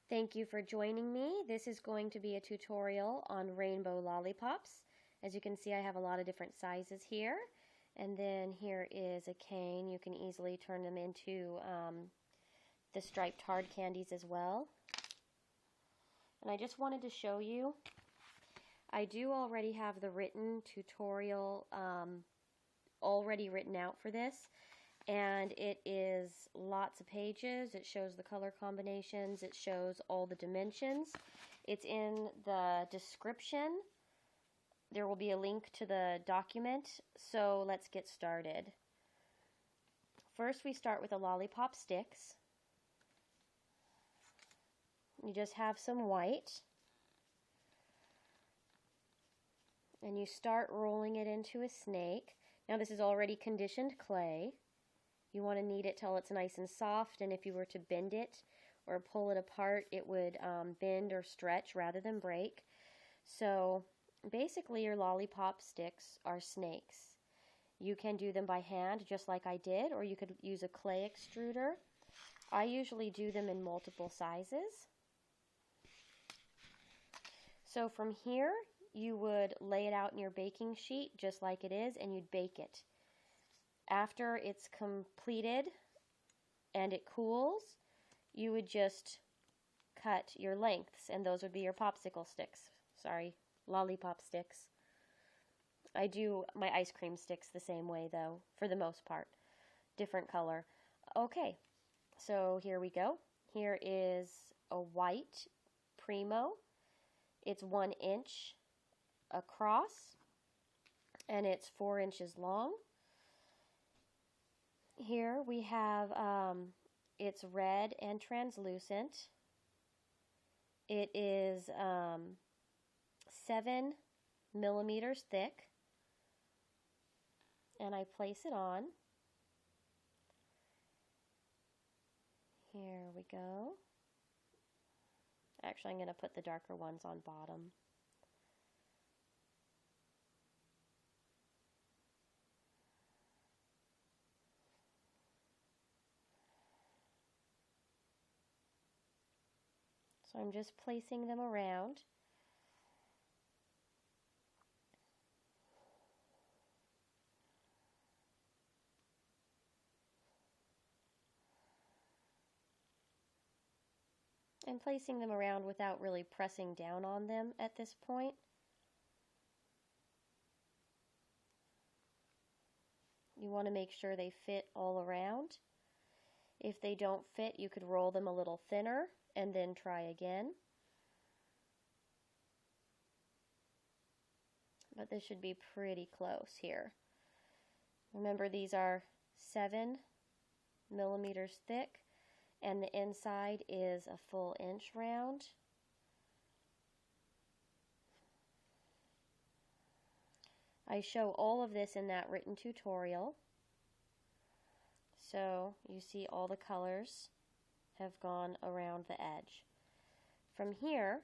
Thank you for joining me. This is going to be a tutorial on rainbow lollipops. As you can see, I have a lot of different sizes here. And then here is a cane. You can easily turn them into the striped hard candies as well. And I just wanted to show you, I do already have the written tutorial already written out for this. And it is lots of pages. It shows the color combinations. It shows all the dimensions. It's in the description. There will be a link to the document. So let's get started. First, we start with the Lollipop Sticks. You just have some white. And you start rolling it into a snake. Now this is already conditioned clay. You want to knead it till it's nice and soft, and if you were to bend it or pull it apart, it would bend or stretch rather than break. So basically your lollipop sticks are snakes. You can do them by hand just like I did, or you could use a clay extruder. I usually do them in multiple sizes. So from here you would lay it out in your baking sheet just like it is, and you'd bake it. After it's completed and it cools, you would just cut your lengths, and those would be your popsicle sticks. Sorry, lollipop sticks. I do my ice cream sticks the same way though, for the most part. Different color. Okay, so here we go. Here is a white Primo. It's 1 inch across, and it's 4 inches long. Here we have, it's red and translucent. It is 7 millimeters thick. And I place it on. Here we go. Actually, I'm going to put the darker ones on bottom. So I'm just placing them around. I'm placing them around without really pressing down on them at this point. You want to make sure they fit all around. If they don't fit, you could roll them a little thinner and then try again. But this should be pretty close here. Remember, these are 7 millimeters thick, and the inside is a full inch round. I show all of this in that written tutorial. So you see all the colors have gone around the edge. From here,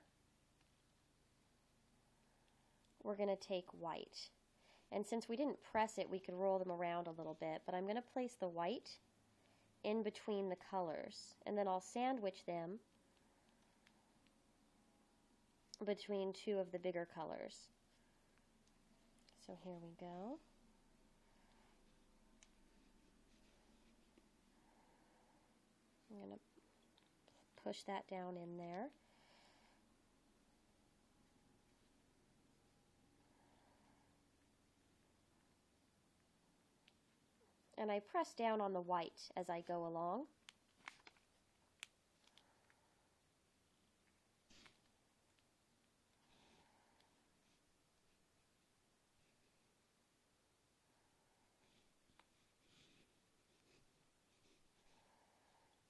we're going to take white. And since we didn't press it, we could roll them around a little bit, but I'm going to place the white in between the colors, and then I'll sandwich them between two of the bigger colors. So here we go. I'm going to push that down in there. And I press down on the white as I go along.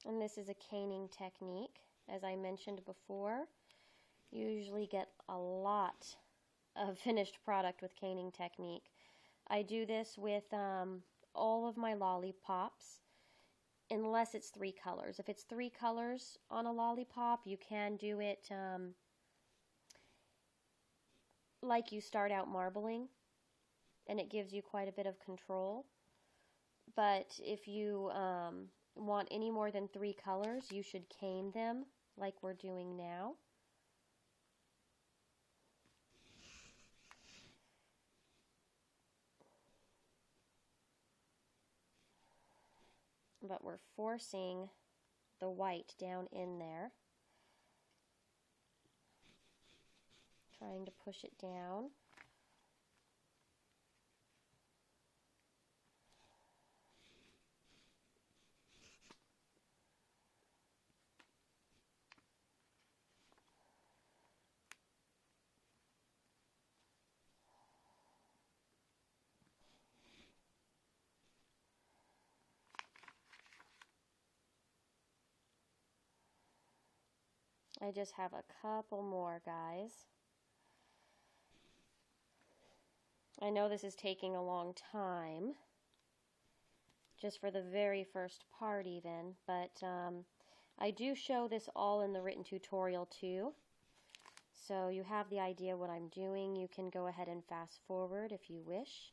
And this is a caning technique. As I mentioned before, you usually get a lot of finished product with caning technique. I do this with all of my lollipops, unless it's 3 colors. If it's 3 colors on a lollipop, you can do it like you start out marbling, and it gives you quite a bit of control. But if you want any more than 3 colors, you should cane them like we're doing now. But we're forcing the white down in there, trying to push it down. I just have a couple more, guys. I know this is taking a long time, just for the very first part even, but I do show this all in the written tutorial too. So you have the idea what I'm doing. You can go ahead and fast forward if you wish.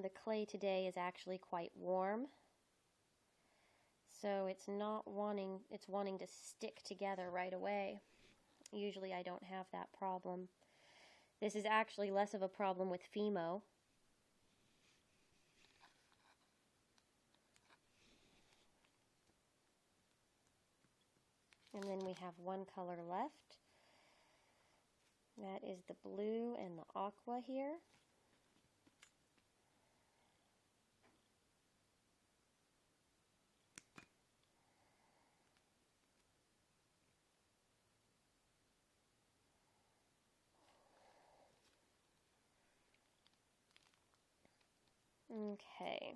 The clay today is actually quite warm, so it's wanting to stick together right away. Usually I don't have that problem. This is actually less of a problem with Fimo. And then we have one color left. That is the blue and the aqua here. Okay,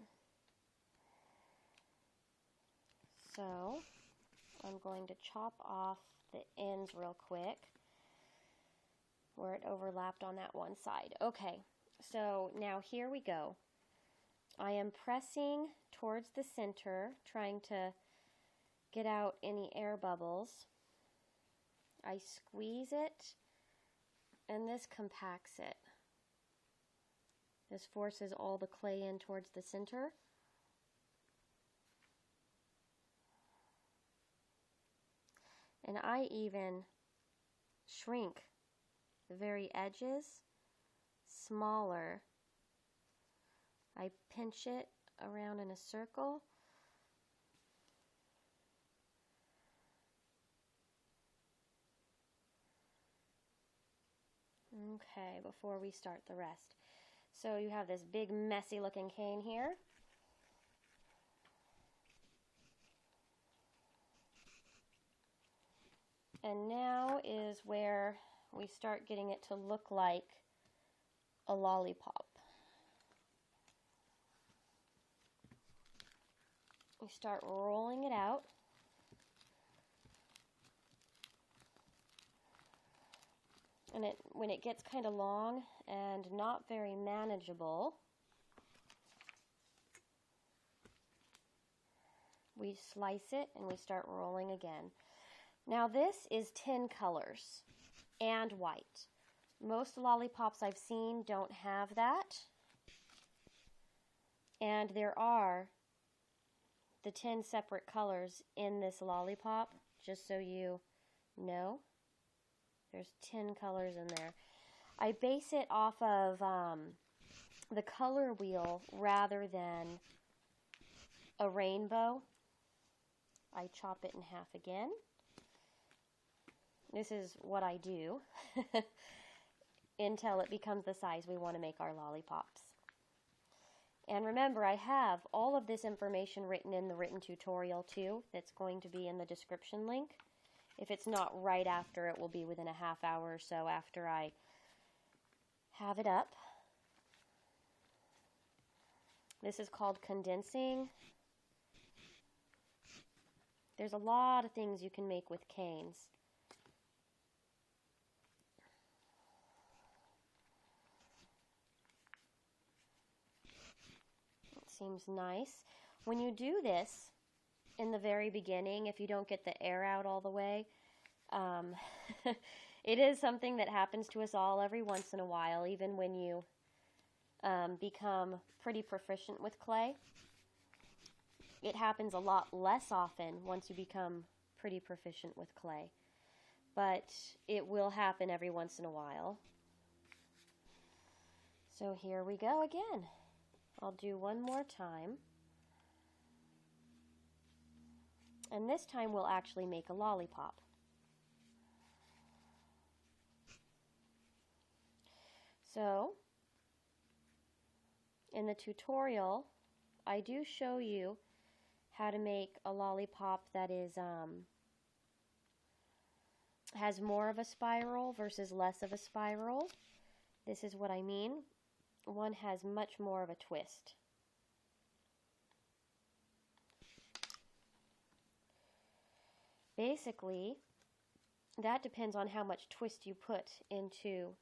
so I'm going to chop off the ends real quick where it overlapped on that one side. Okay, so now here we go. I am pressing towards the center, trying to get out any air bubbles. I squeeze it, and this compacts it. This forces all the clay in towards the center. And I even shrink the very edges smaller. I pinch it around in a circle. Okay, before we start the rest. So you have this big messy looking cane here. And now is where we start getting it to look like a lollipop. We start rolling it out. And when it gets kind of long and not very manageable, we slice it and we start rolling again. Now this is 10 colors and white. Most lollipops I've seen don't have that. And there are the 10 separate colors in this lollipop, just so you know. There's 10 colors in there. I base it off of the color wheel rather than a rainbow. I chop it in half again. This is what I do until it becomes the size we want to make our lollipops. And remember, I have all of this information written in the written tutorial too. That's going to be in the description link. If it's not right after, it will be within a half hour or so after I have it up. This is called condensing. There's a lot of things you can make with canes. It seems nice. When you do this in the very beginning, if you don't get the air out all the way, It is something that happens to us all every once in a while, even when you become pretty proficient with clay. It happens a lot less often once you become pretty proficient with clay, but it will happen every once in a while. So here we go again. I'll do one more time. And this time we'll actually make a lollipop. So, in the tutorial, I do show you how to make a lollipop that is has more of a spiral versus less of a spiral. This is what I mean. One has much more of a twist. Basically, that depends on how much twist you put into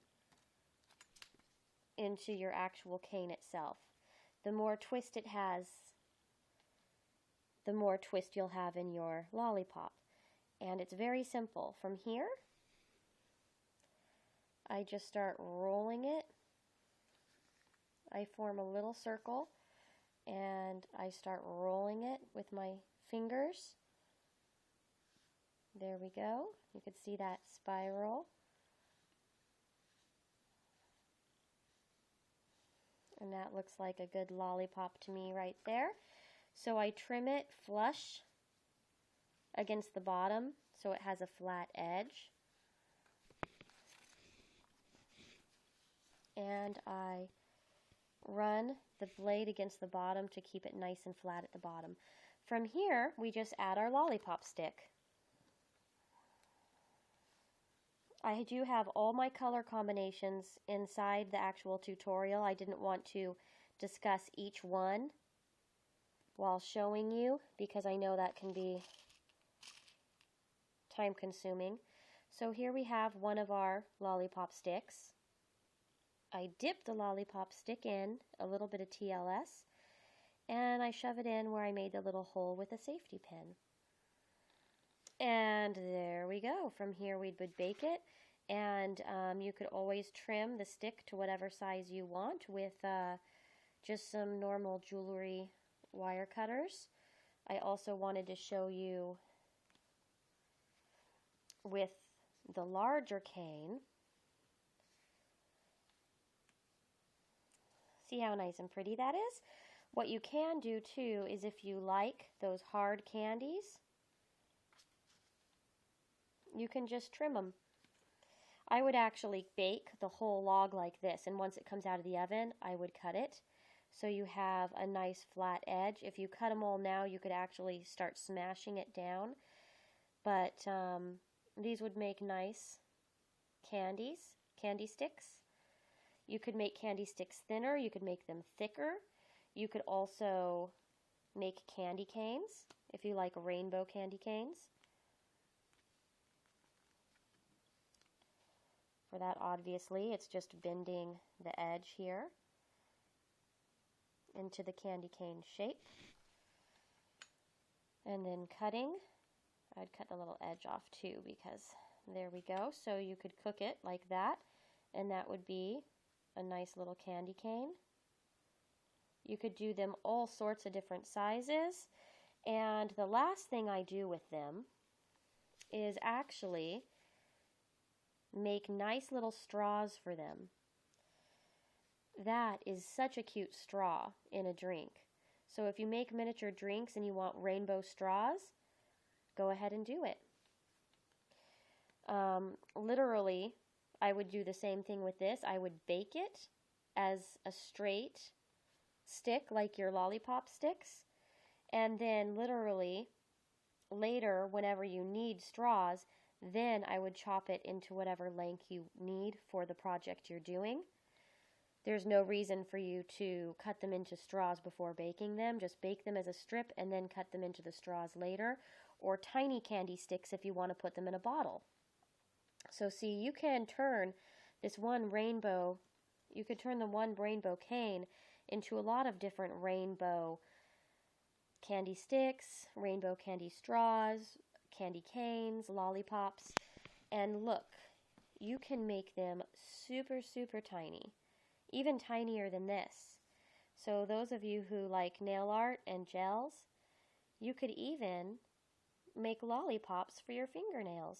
your actual cane itself. The more twist it has, the more twist you'll have in your lollipop. And it's very simple. From here, I just start rolling it. I form a little circle and I start rolling it with my fingers. There we go. You can see that spiral. And that looks like a good lollipop to me right there. So I trim it flush against the bottom so it has a flat edge. And I run the blade against the bottom to keep it nice and flat at the bottom. From here, we just add our lollipop stick. I do have all my color combinations inside the actual tutorial. I didn't want to discuss each one while showing you because I know that can be time consuming. So here we have one of our lollipop sticks. I dip the lollipop stick in a little bit of TLS and I shove it in where I made the little hole with a safety pin. And there we go. From here we would bake it, and you could always trim the stick to whatever size you want with just some normal jewelry wire cutters. I also wanted to show you with the larger cane. See how nice and pretty that is? What you can do too is if you like those hard candies, you can just trim them. I would actually bake the whole log like this, and once it comes out of the oven, I would cut it so you have a nice flat edge. If you cut them all now, you could actually start smashing it down, but these would make nice candy sticks. You could make candy sticks thinner, you could make them thicker. You could also make candy canes if you like rainbow candy canes. For that, obviously, it's just bending the edge here into the candy cane shape. And then cutting. I'd cut the little edge off too because there we go. So you could cook it like that, and that would be a nice little candy cane. You could do them all sorts of different sizes. And the last thing I do with them is actually make nice little straws for them. That is such a cute straw in a drink. So if you make miniature drinks and you want rainbow straws, go ahead and do it. Literally, I would do the same thing with this. I would bake it as a straight stick like your lollipop sticks, and then literally later, whenever you need straws, then I would chop it into whatever length you need for the project you're doing. There's no reason for you to cut them into straws before baking them. Just bake them as a strip and then cut them into the straws later, or tiny candy sticks if you want to put them in a bottle. So see, you can turn this one rainbow, you could turn the one rainbow cane into a lot of different rainbow candy sticks, rainbow candy straws, candy canes, lollipops, and look, you can make them super, super tiny, even tinier than this. So those of you who like nail art and gels, you could even make lollipops for your fingernails.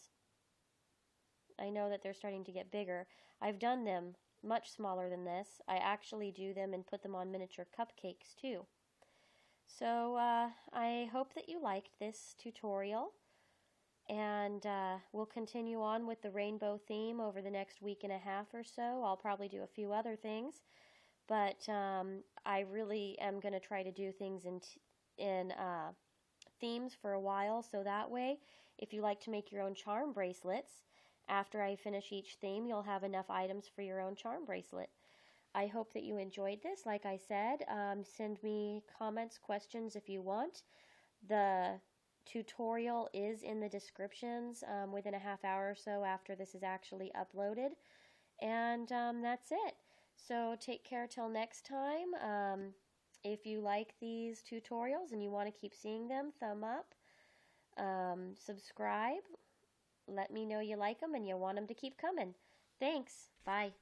I know that they're starting to get bigger. I've done them much smaller than this. I actually do them and put them on miniature cupcakes too. So I hope that you liked this tutorial, and we'll continue on with the rainbow theme over the next week and a half or so. I'll probably do a few other things, but I really am going to try to do things in themes for a while, so that way if you like to make your own charm bracelets, after I finish each theme, you'll have enough items for your own charm bracelet. I hope that you enjoyed this. Like I said, send me comments, questions if you want. The tutorial is in the descriptions within a half hour or so after this is actually uploaded. And that's it. So take care till next time. If you like these tutorials and you want to keep seeing them, thumb up, subscribe. Let me know you like them and you want them to keep coming. Thanks. Bye.